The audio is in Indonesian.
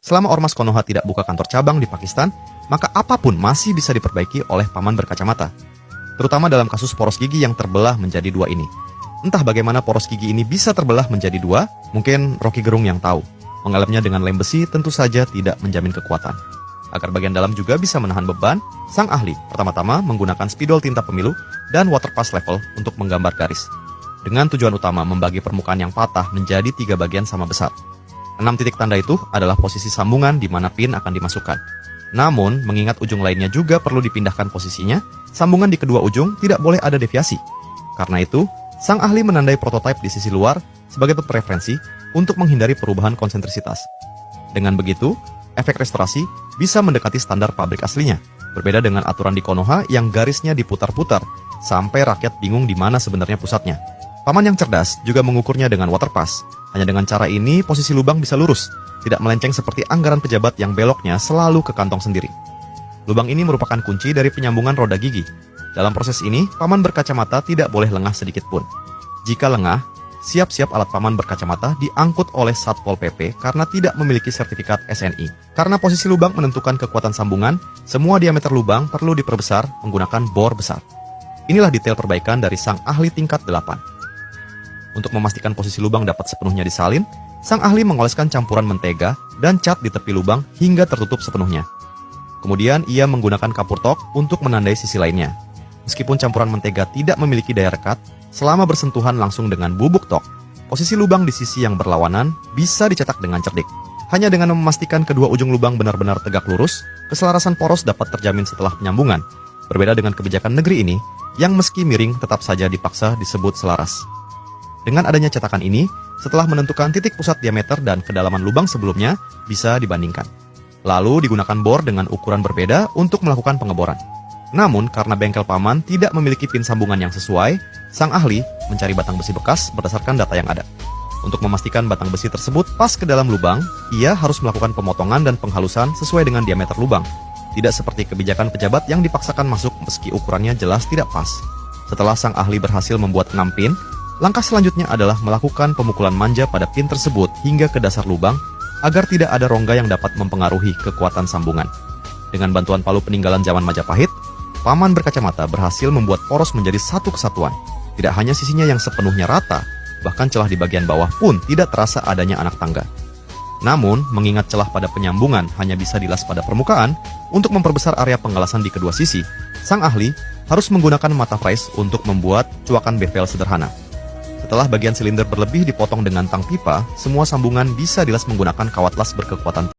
Selama Ormas Konoha tidak buka kantor cabang di Pakistan, maka apapun masih bisa diperbaiki oleh paman berkacamata. Terutama dalam kasus poros gigi yang terbelah menjadi dua ini. Entah bagaimana poros gigi ini bisa terbelah menjadi dua, mungkin Rocky Gerung yang tahu. Mengalemnya dengan lem besi tentu saja tidak menjamin kekuatan. Agar bagian dalam juga bisa menahan beban, sang ahli pertama-tama menggunakan spidol tinta pemilu dan waterpass level untuk menggambar garis. Dengan tujuan utama membagi permukaan yang patah menjadi 3 bagian sama besar. 6 titik tanda itu adalah posisi sambungan di mana pin akan dimasukkan. Namun, mengingat ujung lainnya juga perlu dipindahkan posisinya, sambungan di kedua ujung tidak boleh ada deviasi. Karena itu, sang ahli menandai prototipe di sisi luar sebagai preferensi untuk menghindari perubahan konsentrisitas. Dengan begitu, efek restorasi bisa mendekati standar pabrik aslinya, berbeda dengan aturan di Konoha yang garisnya diputar-putar sampai rakyat bingung di mana sebenarnya pusatnya. Paman yang cerdas juga mengukurnya dengan waterpass. Hanya dengan cara ini, posisi lubang bisa lurus, tidak melenceng seperti anggaran pejabat yang beloknya selalu ke kantong sendiri. Lubang ini merupakan kunci dari penyambungan roda gigi. Dalam proses ini, paman berkacamata tidak boleh lengah sedikit pun. Jika lengah, siap-siap alat paman berkacamata diangkut oleh Satpol PP karena tidak memiliki sertifikat SNI. Karena posisi lubang menentukan kekuatan sambungan, semua diameter lubang perlu diperbesar menggunakan bor besar. Inilah detail perbaikan dari sang ahli tingkat 8. Untuk memastikan posisi lubang dapat sepenuhnya disalin, sang ahli mengoleskan campuran mentega dan cat di tepi lubang hingga tertutup sepenuhnya. Kemudian ia menggunakan kapur tok untuk menandai sisi lainnya. Meskipun campuran mentega tidak memiliki daya rekat, selama bersentuhan langsung dengan bubuk tok, posisi lubang di sisi yang berlawanan bisa dicetak dengan cerdik. Hanya dengan memastikan kedua ujung lubang benar-benar tegak lurus, keselarasan poros dapat terjamin setelah penyambungan. Berbeda dengan kebijakan negeri ini, yang meski miring tetap saja dipaksa disebut selaras. Dengan adanya cetakan ini, setelah menentukan titik pusat diameter dan kedalaman lubang sebelumnya, bisa dibandingkan. Lalu digunakan bor dengan ukuran berbeda untuk melakukan pengeboran. Namun, karena bengkel paman tidak memiliki pin sambungan yang sesuai, sang ahli mencari batang besi bekas berdasarkan data yang ada. Untuk memastikan batang besi tersebut pas ke dalam lubang, ia harus melakukan pemotongan dan penghalusan sesuai dengan diameter lubang. Tidak seperti kebijakan pejabat yang dipaksakan masuk meski ukurannya jelas tidak pas. Setelah sang ahli berhasil membuat 6 pin, langkah selanjutnya adalah melakukan pemukulan manja pada pin tersebut hingga ke dasar lubang agar tidak ada rongga yang dapat mempengaruhi kekuatan sambungan. Dengan bantuan palu peninggalan zaman Majapahit, paman berkacamata berhasil membuat poros menjadi satu kesatuan. Tidak hanya sisinya yang sepenuhnya rata, bahkan celah di bagian bawah pun tidak terasa adanya anak tangga. Namun, mengingat celah pada penyambungan hanya bisa dilas pada permukaan, untuk memperbesar area penggalasan di kedua sisi, sang ahli harus menggunakan mata fries untuk membuat cuakan bevel sederhana. Setelah bagian silinder berlebih dipotong dengan tang pipa, semua sambungan bisa dilas menggunakan kawat las berkekuatan